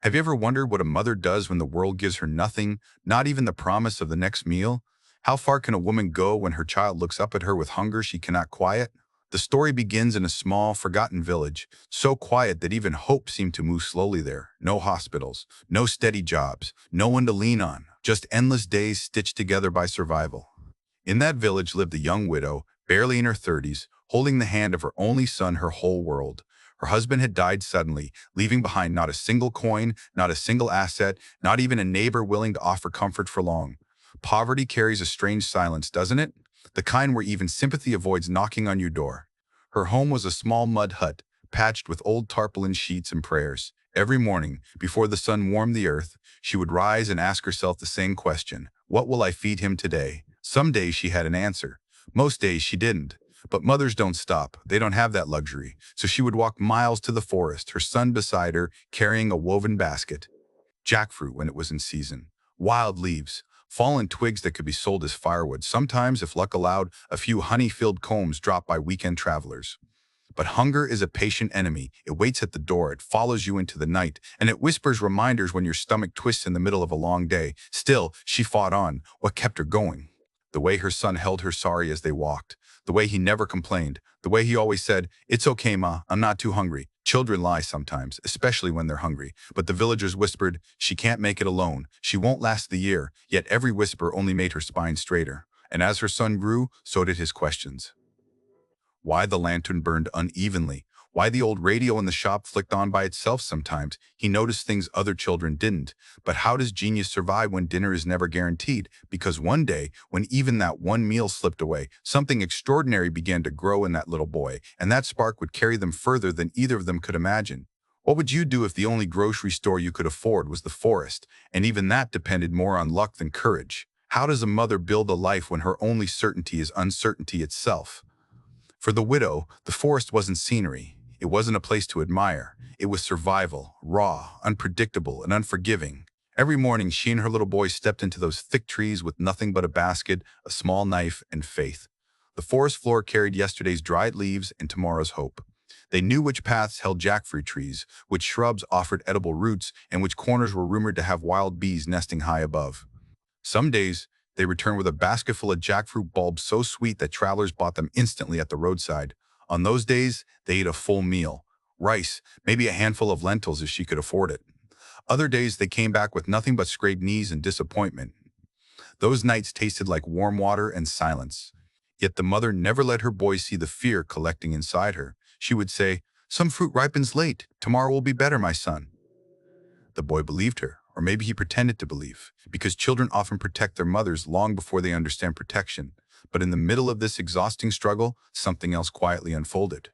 Have you ever wondered what a mother does when the world gives her nothing, not even the promise of the next meal? How far can a woman go when her child looks up at her with hunger she cannot quiet? The story begins in a small, forgotten village, so quiet that even hope seemed to move slowly there. No hospitals, no steady jobs, no one to lean on, just endless days stitched together by survival. In that village lived a young widow, barely in her 30s, holding the hand of her only son, her whole world. Her husband had died suddenly, leaving behind not a single coin, not a single asset, not even a neighbor willing to offer comfort for long. Poverty carries a strange silence, doesn't it? The kind where even sympathy avoids knocking on your door. Her home was a small mud hut, patched with old tarpaulin sheets and prayers. Every morning, before the sun warmed the earth, she would rise and ask herself the same question: what will I feed him today? Some days she had an answer. Most days she didn't. But mothers don't stop. They don't have that luxury. So she would walk miles to the forest, her son beside her, carrying a woven basket. Jackfruit when it was in season. Wild leaves. Fallen twigs that could be sold as firewood. Sometimes, if luck allowed, a few honey-filled combs dropped by weekend travelers. But hunger is a patient enemy. It waits at the door, it follows you into the night, and it whispers reminders when your stomach twists in the middle of a long day. Still, she fought on. What kept her going? The way her son held her sorry as they walked. The way he never complained. The way he always said, "It's okay, Ma, I'm not too hungry." Children lie sometimes, especially when they're hungry. But the villagers whispered, "She can't make it alone. She won't last the year." Yet every whisper only made her spine straighter. And as her son grew, so did his questions. Why the lantern burned unevenly, why the old radio in the shop flicked on by itself sometimes. He noticed things other children didn't. But how does genius survive when dinner is never guaranteed? Because one day, when even that one meal slipped away, something extraordinary began to grow in that little boy, and that spark would carry them further than either of them could imagine. What would you do if the only grocery store you could afford was the forest, and even that depended more on luck than courage? How does a mother build a life when her only certainty is uncertainty itself? For the widow, the forest wasn't scenery. It wasn't a place to admire. It was survival, raw, unpredictable, and unforgiving. Every morning, she and her little boy stepped into those thick trees with nothing but a basket, a small knife, and faith. The forest floor carried yesterday's dried leaves and tomorrow's hope. They knew which paths held jackfruit trees, which shrubs offered edible roots, and which corners were rumored to have wild bees nesting high above. Some days, they returned with a basket full of jackfruit bulbs so sweet that travelers bought them instantly at the roadside. On those days, they ate a full meal. Rice, maybe a handful of lentils if she could afford it. Other days, they came back with nothing but scraped knees and disappointment. Those nights tasted like warm water and silence. Yet the mother never let her boy see the fear collecting inside her. She would say, "Some fruit ripens late. Tomorrow will be better, my son." The boy believed her, or maybe he pretended to believe, because children often protect their mothers long before they understand protection. But in the middle of this exhausting struggle, something else quietly unfolded.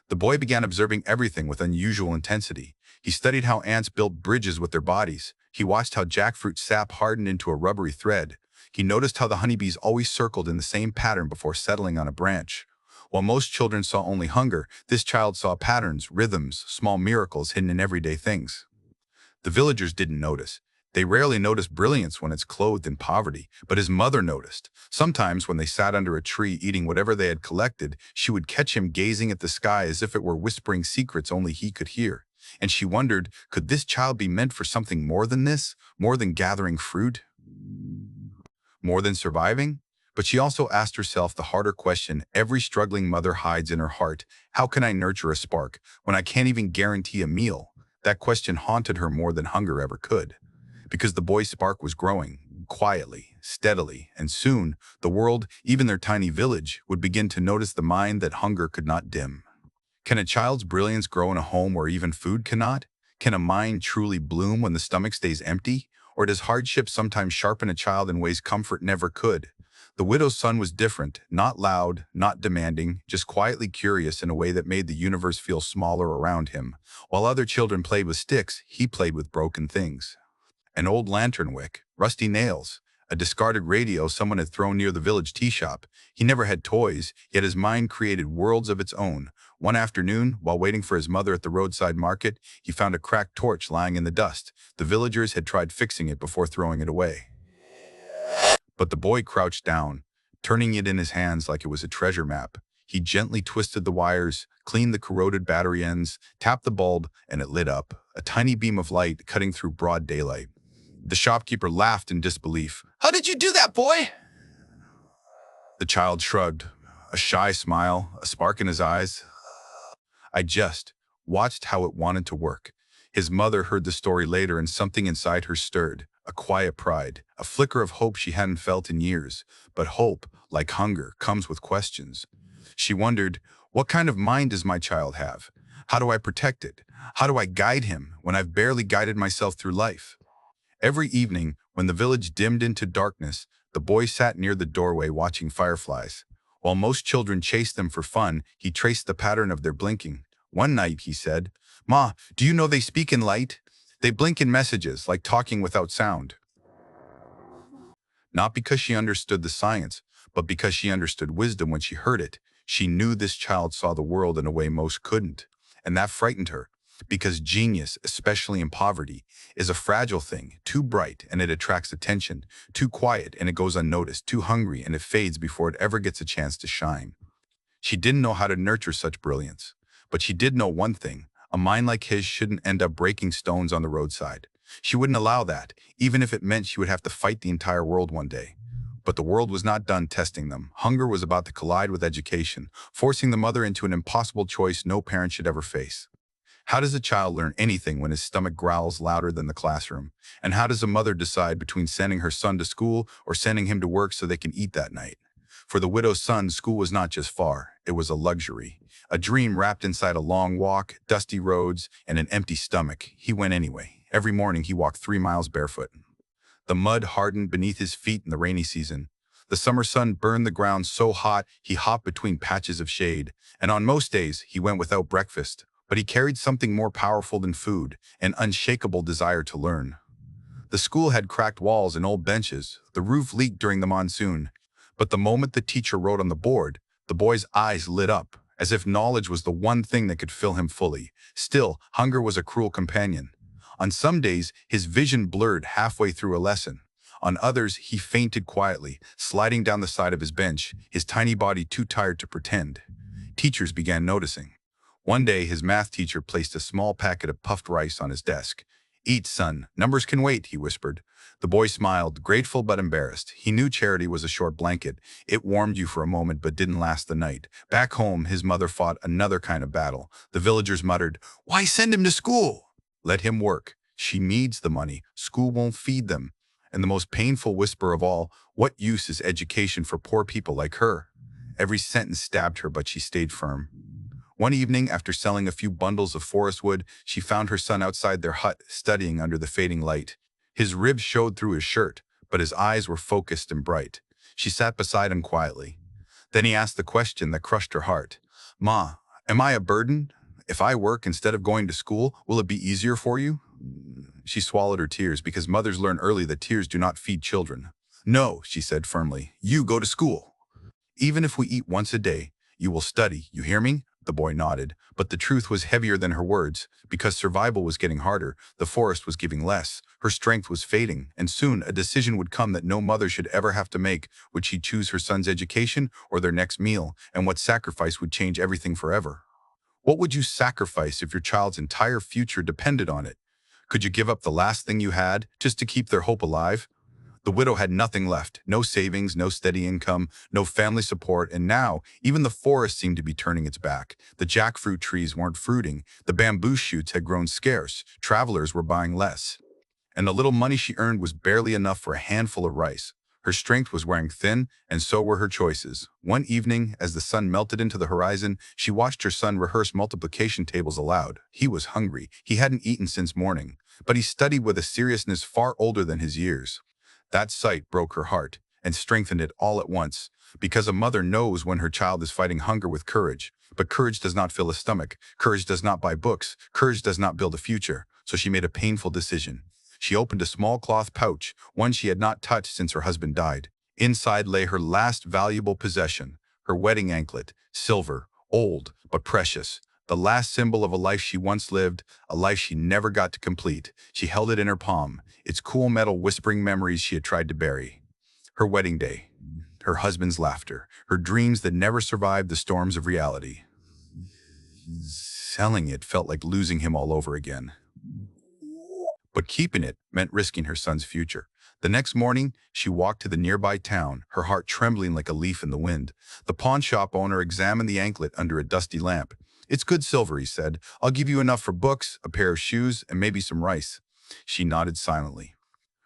The boy began observing everything with unusual intensity. He studied how ants built bridges with their bodies. He watched how jackfruit sap hardened into a rubbery thread. He noticed how the honeybees always circled in the same pattern before settling on a branch. While most children saw only hunger, this child saw patterns, rhythms, small miracles hidden in everyday things. The villagers didn't notice. They rarely noticed brilliance when it's clothed in poverty, but his mother noticed. Sometimes when they sat under a tree eating whatever they had collected, she would catch him gazing at the sky as if it were whispering secrets only he could hear. And she wondered, could this child be meant for something more than this? More than gathering fruit? More than surviving? But she also asked herself the harder question every struggling mother hides in her heart: how can I nurture a spark when I can't even guarantee a meal? That question haunted her more than hunger ever could. Because the boy's spark was growing, quietly, steadily, and soon, the world, even their tiny village, would begin to notice the mind that hunger could not dim. Can a child's brilliance grow in a home where even food cannot? Can a mind truly bloom when the stomach stays empty? Or does hardship sometimes sharpen a child in ways comfort never could? The widow's son was different, not loud, not demanding, just quietly curious in a way that made the universe feel smaller around him. While other children played with sticks, he played with broken things. An old lantern wick, rusty nails, a discarded radio someone had thrown near the village tea shop. He never had toys, yet his mind created worlds of its own. One afternoon, while waiting for his mother at the roadside market, he found a cracked torch lying in the dust. The villagers had tried fixing it before throwing it away. But the boy crouched down, turning it in his hands like it was a treasure map. He gently twisted the wires, cleaned the corroded battery ends, tapped the bulb, and it lit up, a tiny beam of light cutting through broad daylight. The shopkeeper laughed in disbelief. "How did you do that, boy?" The child shrugged, a shy smile, a spark in his eyes. I just watched how it wanted to work. His mother heard the story later and something inside her stirred, a quiet pride, a flicker of hope she hadn't felt in years. But hope, like hunger, comes with questions. She wondered, what kind of mind does my child have? How do I protect it? How do I guide him when I've barely guided myself through life? Every evening, when the village dimmed into darkness, the boy sat near the doorway watching fireflies. While most children chased them for fun, he traced the pattern of their blinking. One night, he said, "Ma, do you know they speak in light? They blink in messages, like talking without sound." Not because she understood the science, but because she understood wisdom when she heard it. She knew this child saw the world in a way most couldn't, and that frightened her. Because genius, especially in poverty, is a fragile thing, too bright and it attracts attention, too quiet and it goes unnoticed, too hungry and it fades before it ever gets a chance to shine. She didn't know how to nurture such brilliance, but she did know one thing: a mind like his shouldn't end up breaking stones on the roadside. She wouldn't allow that, even if it meant she would have to fight the entire world one day. But the world was not done testing them. Hunger was about to collide with education, forcing the mother into an impossible choice no parent should ever face. How does a child learn anything when his stomach growls louder than the classroom? And how does a mother decide between sending her son to school or sending him to work so they can eat that night? For the widow's son, school was not just far, it was a luxury. A dream wrapped inside a long walk, dusty roads, and an empty stomach. He went anyway. Every morning he walked 3 miles barefoot. The mud hardened beneath his feet in the rainy season. The summer sun burned the ground so hot he hopped between patches of shade. And on most days, he went without breakfast. But he carried something more powerful than food, an unshakable desire to learn. The school had cracked walls and old benches. The roof leaked during the monsoon. But the moment the teacher wrote on the board, the boy's eyes lit up, as if knowledge was the one thing that could fill him fully. Still, hunger was a cruel companion. On some days, his vision blurred halfway through a lesson. On others, he fainted quietly, sliding down the side of his bench, his tiny body too tired to pretend. Teachers began noticing. One day, his math teacher placed a small packet of puffed rice on his desk. "Eat, son. Numbers can wait," he whispered. The boy smiled, grateful but embarrassed. He knew charity was a short blanket. It warmed you for a moment but didn't last the night. Back home, his mother fought another kind of battle. The villagers muttered, "Why send him to school? Let him work. She needs the money. School won't feed them." And the most painful whisper of all, "What use is education for poor people like her?" Every sentence stabbed her, but she stayed firm. One evening, after selling a few bundles of forest wood, she found her son outside their hut, studying under the fading light. His ribs showed through his shirt, but his eyes were focused and bright. She sat beside him quietly. Then he asked the question that crushed her heart. "Ma, am I a burden? If I work instead of going to school, will it be easier for you?" She swallowed her tears because mothers learn early that tears do not feed children. "No," she said firmly, "you go to school. Even if we eat once a day, you will study, you hear me?" The boy nodded, but the truth was heavier than her words. Because survival was getting harder, the forest was giving less, her strength was fading, and soon a decision would come that no mother should ever have to make. Would she choose her son's education or their next meal, and what sacrifice would change everything forever? What would you sacrifice if your child's entire future depended on it? Could you give up the last thing you had just to keep their hope alive? The widow had nothing left, no savings, no steady income, no family support, and now even the forest seemed to be turning its back. The jackfruit trees weren't fruiting, the bamboo shoots had grown scarce, travelers were buying less. And the little money she earned was barely enough for a handful of rice. Her strength was wearing thin, and so were her choices. One evening, as the sun melted into the horizon, she watched her son rehearse multiplication tables aloud. He was hungry. He hadn't eaten since morning, but he studied with a seriousness far older than his years. That sight broke her heart and strengthened it all at once, because a mother knows when her child is fighting hunger with courage. But courage does not fill a stomach. Courage does not buy books. Courage does not build a future. So she made a painful decision. She opened a small cloth pouch, one she had not touched since her husband died. Inside lay her last valuable possession, her wedding anklet, silver, old but precious. The last symbol of a life she once lived, a life she never got to complete. She held it in her palm, its cool metal whispering memories she had tried to bury. Her wedding day. her husband's laughter, her dreams that never survived the storms of reality. Selling it felt like losing him all over again. But keeping it meant risking her son's future. The next morning, she walked to the nearby town, her heart trembling like a leaf in the wind. The pawn shop owner examined the anklet under a dusty lamp. "It's good silver," he said. "I'll give you enough for books, a pair of shoes, and maybe some rice." She nodded silently.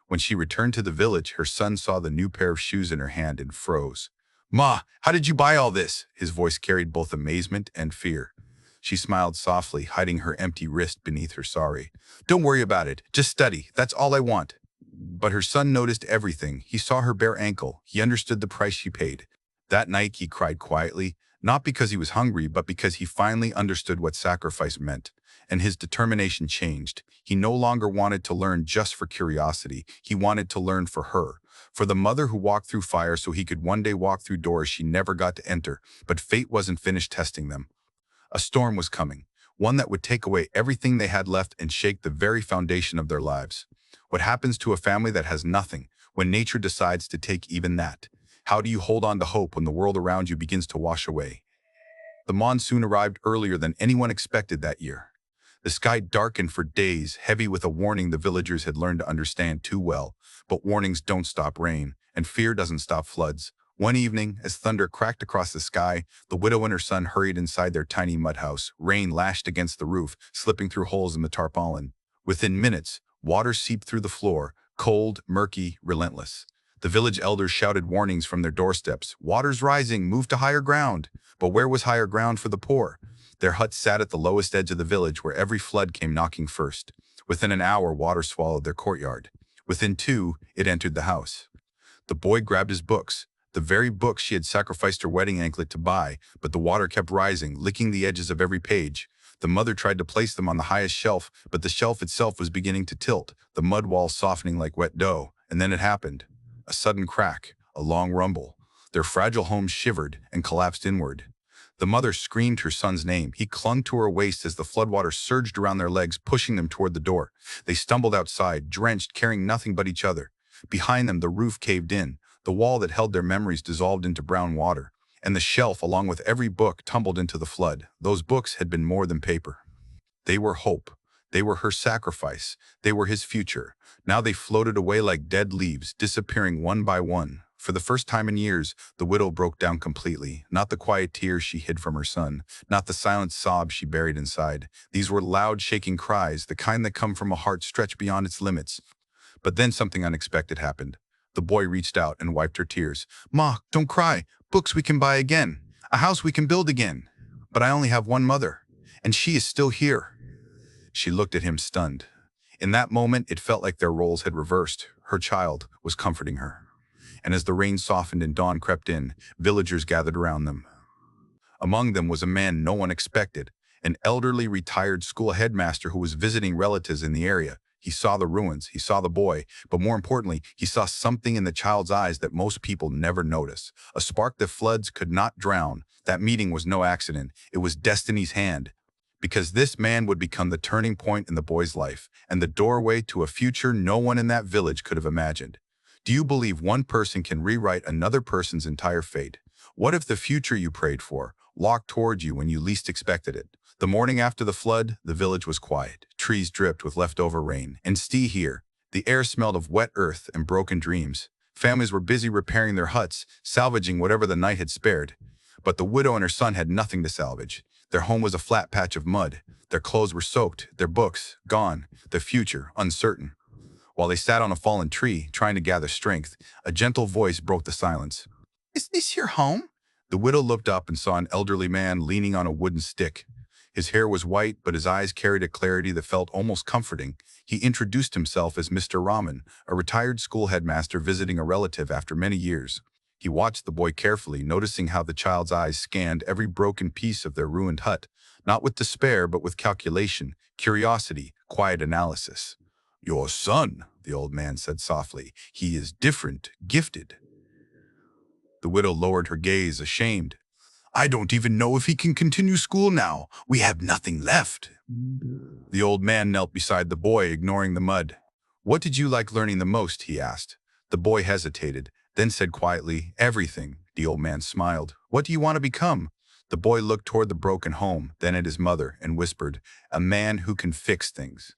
When she returned to the village, her son saw the new pair of shoes in her hand and froze. "Ma, how did you buy all this?" His voice carried both amazement and fear. She smiled softly, hiding her empty wrist beneath her sari. "Don't worry about it. Just study. That's all I want." But her son noticed everything. He saw her bare ankle. He understood the price she paid. That night, he cried quietly, not because he was hungry, but because he finally understood what sacrifice meant. And his determination changed. He no longer wanted to learn just for curiosity. He wanted to learn for her. For the mother who walked through fire so he could one day walk through doors she never got to enter. But fate wasn't finished testing them. A storm was coming, one that would take away everything they had left and shake the very foundation of their lives. What happens to a family that has nothing when nature decides to take even that? How do you hold on to hope when the world around you begins to wash away? The monsoon arrived earlier than anyone expected that year. The sky darkened for days, heavy with a warning the villagers had learned to understand too well. But warnings don't stop rain, and fear doesn't stop floods. One evening, as thunder cracked across the sky, the widow and her son hurried inside their tiny mud house. Rain lashed against the roof, slipping through holes in the tarpaulin. Within minutes, water seeped through the floor, cold, murky, relentless. The village elders shouted warnings from their doorsteps. "Water's rising, move to higher ground." But where was higher ground for the poor? Their huts sat at the lowest edge of the village where every flood came knocking first. Within an hour, water swallowed their courtyard. Within 2, it entered the house. The boy grabbed his books, the very books she had sacrificed her wedding anklet to buy, but the water kept rising, licking the edges of every page. The mother tried to place them on the highest shelf, but the shelf itself was beginning to tilt, the mud walls softening like wet dough. And then it happened. A sudden crack, a long rumble. Their fragile home shivered and collapsed inward. The mother screamed her son's name. He clung to her waist as the floodwater surged around their legs, pushing them toward the door. They stumbled outside, drenched, carrying nothing but each other. Behind them, the roof caved in. The wall that held their memories dissolved into brown water, and the shelf, along with every book, tumbled into the flood. Those books had been more than paper. They were hope. They were her sacrifice. They were his future. Now they floated away like dead leaves, disappearing one by one. For the first time in years, the widow broke down completely. Not the quiet tears she hid from her son, not the silent sobs she buried inside. These were loud, shaking cries, the kind that come from a heart stretched beyond its limits. But then something unexpected happened. The boy reached out and wiped her tears. "Ma, don't cry. Books we can buy again. A house we can build again. But I only have one mother, and she is still here." She looked at him stunned. In that moment, it felt like their roles had reversed. Her child was comforting her. And as the rain softened and dawn crept in, villagers gathered around them. Among them was a man no one expected, an elderly retired school headmaster who was visiting relatives in the area. He saw the ruins, he saw the boy, but more importantly, he saw something in the child's eyes that most people never notice. A spark that floods could not drown. That meeting was no accident. It was destiny's hand. Because this man would become the turning point in the boy's life and the doorway to a future no one in that village could have imagined. Do you believe one person can rewrite another person's entire fate? What if the future you prayed for walked toward you when you least expected it? The morning after the flood, the village was quiet. Trees dripped with leftover rain. And here, the air smelled of wet earth and broken dreams. Families were busy repairing their huts, salvaging whatever the night had spared. But the widow and her son had nothing to salvage. Their home was a flat patch of mud. Their clothes were soaked, their books gone, their future uncertain. While they sat on a fallen tree, trying to gather strength, a gentle voice broke the silence. "Is this your home?" The widow looked up and saw an elderly man leaning on a wooden stick. His hair was white, but his eyes carried a clarity that felt almost comforting. He introduced himself as Mr. Rahman, a retired school headmaster visiting a relative after many years. He watched the boy carefully, noticing how the child's eyes scanned every broken piece of their ruined hut, not with despair, but with calculation, curiosity, quiet analysis. "Your son," the old man said softly. "He is different, gifted." The widow lowered her gaze, ashamed. "I don't even know if he can continue school now. We have nothing left." The old man knelt beside the boy, ignoring the mud. "What did you like learning the most?" he asked. The boy hesitated. then said quietly, "Everything." The old man smiled. "What do you want to become?" The boy looked toward the broken home, then at his mother, and whispered, "A man who can fix things."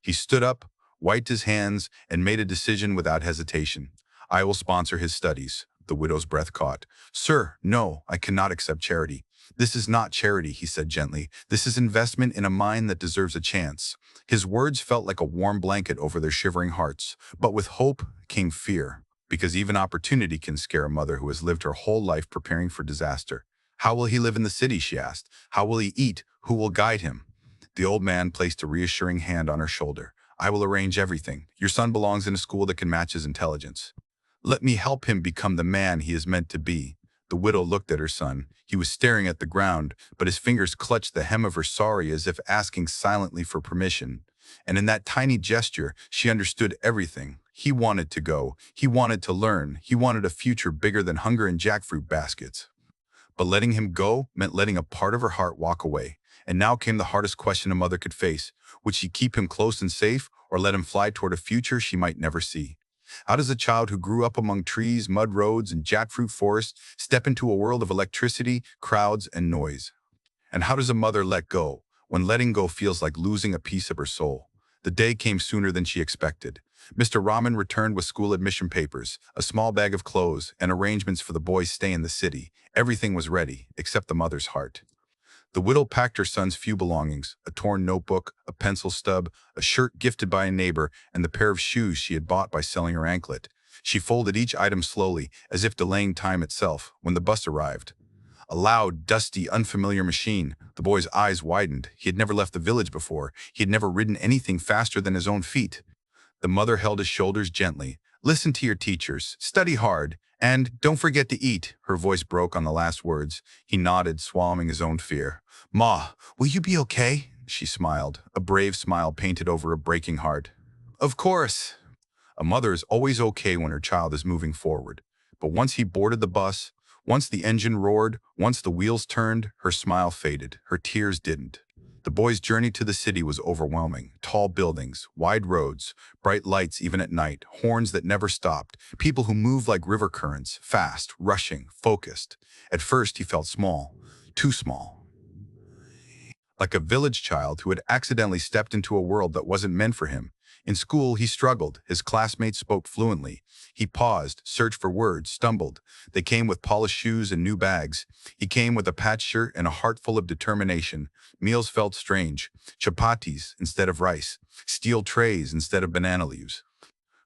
He stood up, wiped his hands, and made a decision without hesitation. "I will sponsor his studies." The widow's breath caught. "Sir, no, I cannot accept charity." "This is not charity," he said gently. "This is investment in a mind that deserves a chance." His words felt like a warm blanket over their shivering hearts. But with hope came fear, because even opportunity can scare a mother who has lived her whole life preparing for disaster. "How will he live in the city?" she asked. "How will he eat? Who will guide him?" The old man placed a reassuring hand on her shoulder. "I will arrange everything. Your son belongs in a school that can match his intelligence. Let me help him become the man he is meant to be." The widow looked at her son. He was staring at the ground, but his fingers clutched the hem of her sari as if asking silently for permission. And in that tiny gesture, she understood everything. He wanted to go. He wanted to learn. He wanted a future bigger than hunger and jackfruit baskets. But letting him go meant letting a part of her heart walk away. And now came the hardest question a mother could face. Would she keep him close and safe, or let him fly toward a future she might never see? How does a child who grew up among trees, mud roads, and jackfruit forests step into a world of electricity, crowds, and noise? And how does a mother let go, when letting go feels like losing a piece of her soul? The day came sooner than she expected. Mr. Rahman returned with school admission papers, a small bag of clothes, and arrangements for the boys' stay in the city. Everything was ready, except the mother's heart. The widow packed her son's few belongings, a torn notebook, a pencil stub, a shirt gifted by a neighbor, and the pair of shoes she had bought by selling her anklet. She folded each item slowly, as if delaying time itself, when the bus arrived. A loud, dusty, unfamiliar machine. The boy's eyes widened. He had never left the village before. He had never ridden anything faster than his own feet. The mother held his shoulders gently. "Listen to your teachers. Study hard. And don't forget to eat." Her voice broke on the last words. He nodded, swallowing his own fear. "Ma, will you be okay?" She smiled, a brave smile painted over a breaking heart. "Of course." A mother is always okay when her child is moving forward. But once he boarded the bus, once the engine roared, once the wheels turned, her smile faded. Her tears didn't. The boy's journey to the city was overwhelming. Tall buildings, wide roads, bright lights even at night, horns that never stopped, people who moved like river currents, fast, rushing, focused. At first he felt small, too small. Like a village child who had accidentally stepped into a world that wasn't meant for him. In school, he struggled. His classmates spoke fluently. He paused, searched for words, stumbled. They came with polished shoes and new bags. He came with a patched shirt and a heart full of determination. Meals felt strange. Chapatis instead of rice. Steel trays instead of banana leaves.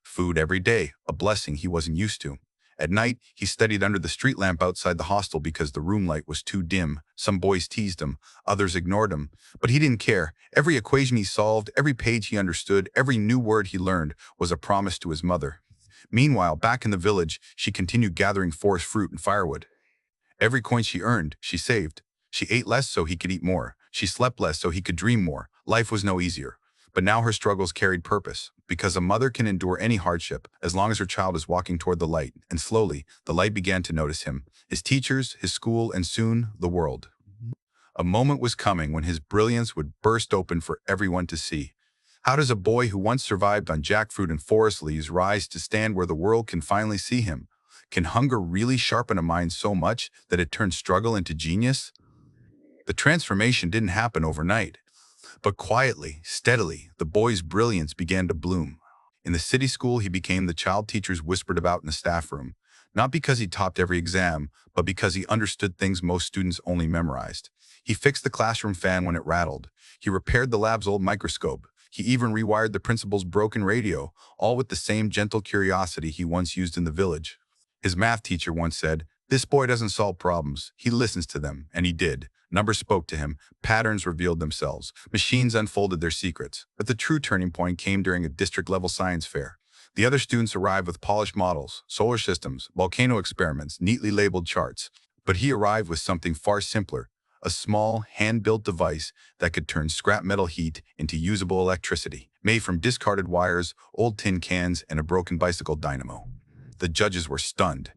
Food every day, a blessing he wasn't used to. At night, he studied under the street lamp outside the hostel because the room light was too dim. Some boys teased him, others ignored him. But he didn't care. Every equation he solved, every page he understood, every new word he learned was a promise to his mother. Meanwhile, back in the village, she continued gathering forest fruit and firewood. Every coin she earned, she saved. She ate less so he could eat more. She slept less so he could dream more. Life was no easier. But now her struggles carried purpose, because a mother can endure any hardship as long as her child is walking toward the light. And slowly, the light began to notice him, his teachers, his school, and soon, the world. A moment was coming when his brilliance would burst open for everyone to see. How does a boy who once survived on jackfruit and forest leaves rise to stand where the world can finally see him? Can hunger really sharpen a mind so much that it turns struggle into genius? The transformation didn't happen overnight. But quietly, steadily, the boy's brilliance began to bloom. In the city school, he became the child teachers whispered about in the staff room, not because he topped every exam, but because he understood things most students only memorized. He fixed the classroom fan when it rattled. He repaired the lab's old microscope. He even rewired the principal's broken radio, all with the same gentle curiosity he once used in the village. His math teacher once said, "This boy doesn't solve problems, he listens to them," and he did. Numbers spoke to him, patterns revealed themselves, machines unfolded their secrets. But the true turning point came during a district-level science fair. The other students arrived with polished models, solar systems, volcano experiments, neatly labeled charts. But he arrived with something far simpler, a small, hand-built device that could turn scrap metal heat into usable electricity, made from discarded wires, old tin cans, and a broken bicycle dynamo. The judges were stunned.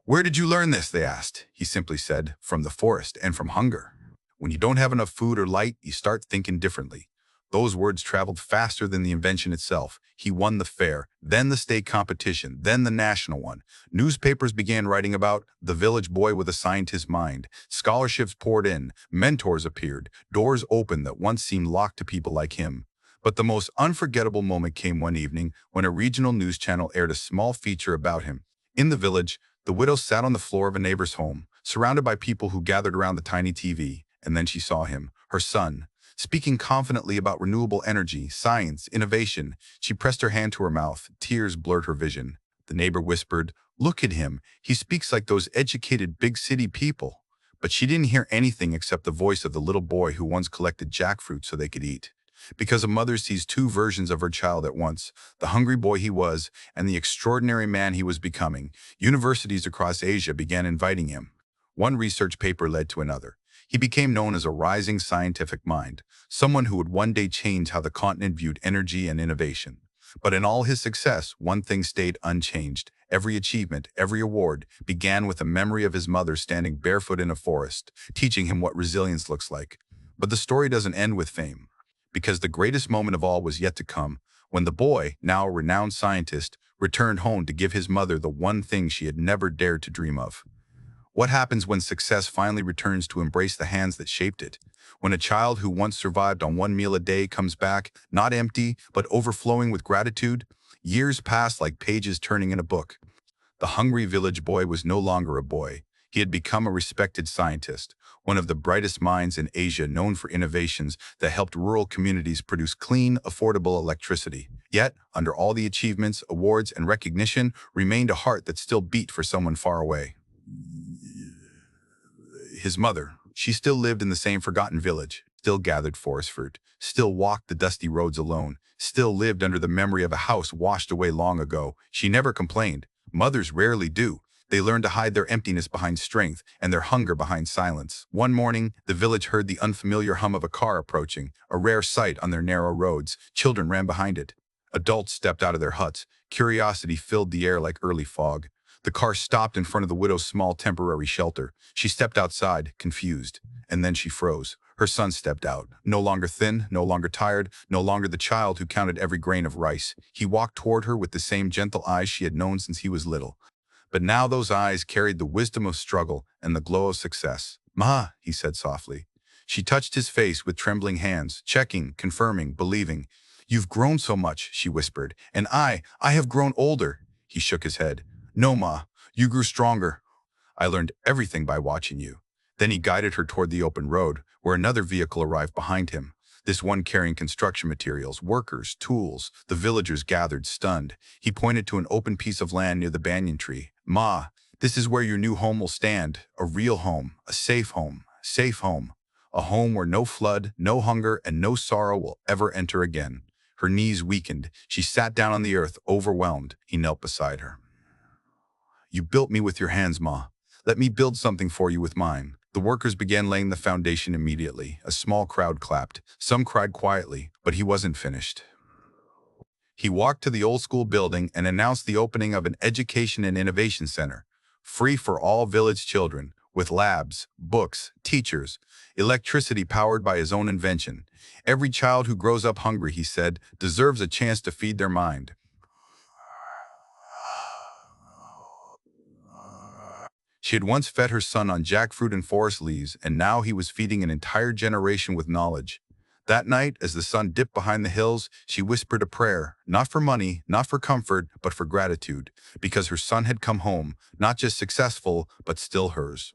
"Where did you learn this?" they asked. He simply said, "From the forest and from hunger." When you don't have enough food or light, you start thinking differently. Those words traveled faster than the invention itself. He won the fair, then the state competition, then the national one. Newspapers began writing about the village boy with a scientist's mind. Scholarships poured in, mentors appeared, doors opened that once seemed locked to people like him. But the most unforgettable moment came one evening when a regional news channel aired a small feature about him. In the village, the widow sat on the floor of a neighbor's home, surrounded by people who gathered around the tiny TV, and then she saw him, her son, speaking confidently about renewable energy, science, innovation. She pressed her hand to her mouth. Tears blurred her vision. The neighbor whispered, "Look at him. He speaks like those educated big city people." But she didn't hear anything except the voice of the little boy who once collected jackfruit so they could eat. Because a mother sees two versions of her child at once, the hungry boy he was and the extraordinary man he was becoming, universities across Asia began inviting him. One research paper led to another. He became known as a rising scientific mind, someone who would one day change how the continent viewed energy and innovation. But in all his success, one thing stayed unchanged. Every achievement, every award, began with a memory of his mother standing barefoot in a forest, teaching him what resilience looks like. But the story doesn't end with fame, because the greatest moment of all was yet to come, when the boy, now a renowned scientist, returned home to give his mother the one thing she had never dared to dream of. What happens when success finally returns to embrace the hands that shaped it? When a child who once survived on one meal a day comes back, not empty, but overflowing with gratitude? Years pass like pages turning in a book. The hungry village boy was no longer a boy. He had become a respected scientist, one of the brightest minds in Asia, known for innovations that helped rural communities produce clean, affordable electricity. Yet, under all the achievements, awards, and recognition, remained a heart that still beat for someone far away. His mother. She still lived in the same forgotten village, still gathered forest fruit, still walked the dusty roads alone, still lived under the memory of a house washed away long ago. She never complained. Mothers rarely do. They learn to hide their emptiness behind strength and their hunger behind silence. One morning, the village heard the unfamiliar hum of a car approaching, a rare sight on their narrow roads. Children ran behind it. Adults stepped out of their huts. Curiosity filled the air like early fog. The car stopped in front of the widow's small temporary shelter. She stepped outside, confused, and then she froze. Her son stepped out, no longer thin, no longer tired, no longer the child who counted every grain of rice. He walked toward her with the same gentle eyes she had known since he was little. But now those eyes carried the wisdom of struggle and the glow of success. "Ma," he said softly. She touched his face with trembling hands, checking, confirming, believing. "You've grown so much," she whispered, "and I have grown older." He shook his head. "No, Ma, you grew stronger. I learned everything by watching you." Then he guided her toward the open road, where another vehicle arrived behind him. This one carrying construction materials, workers, tools. The villagers gathered, stunned. He pointed to an open piece of land near the banyan tree. "Ma, this is where your new home will stand. A real home, a safe home, safe home. A home where no flood, no hunger, and no sorrow will ever enter again." Her knees weakened. She sat down on the earth, overwhelmed. He knelt beside her. "You built me with your hands, Ma. Let me build something for you with mine." The workers began laying the foundation immediately. A small crowd clapped. Some cried quietly, but he wasn't finished. He walked to the old school building and announced the opening of an education and innovation center, free for all village children, with labs, books, teachers, electricity powered by his own invention. "Every child who grows up hungry," he said, "deserves a chance to feed their mind." She had once fed her son on jackfruit and forest leaves, and now he was feeding an entire generation with knowledge. That night, as the sun dipped behind the hills, she whispered a prayer, not for money, not for comfort, but for gratitude, because her son had come home, not just successful, but still hers.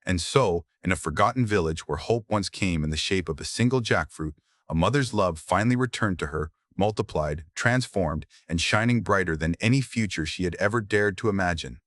And so, in a forgotten village where hope once came in the shape of a single jackfruit, a mother's love finally returned to her, multiplied, transformed, and shining brighter than any future she had ever dared to imagine.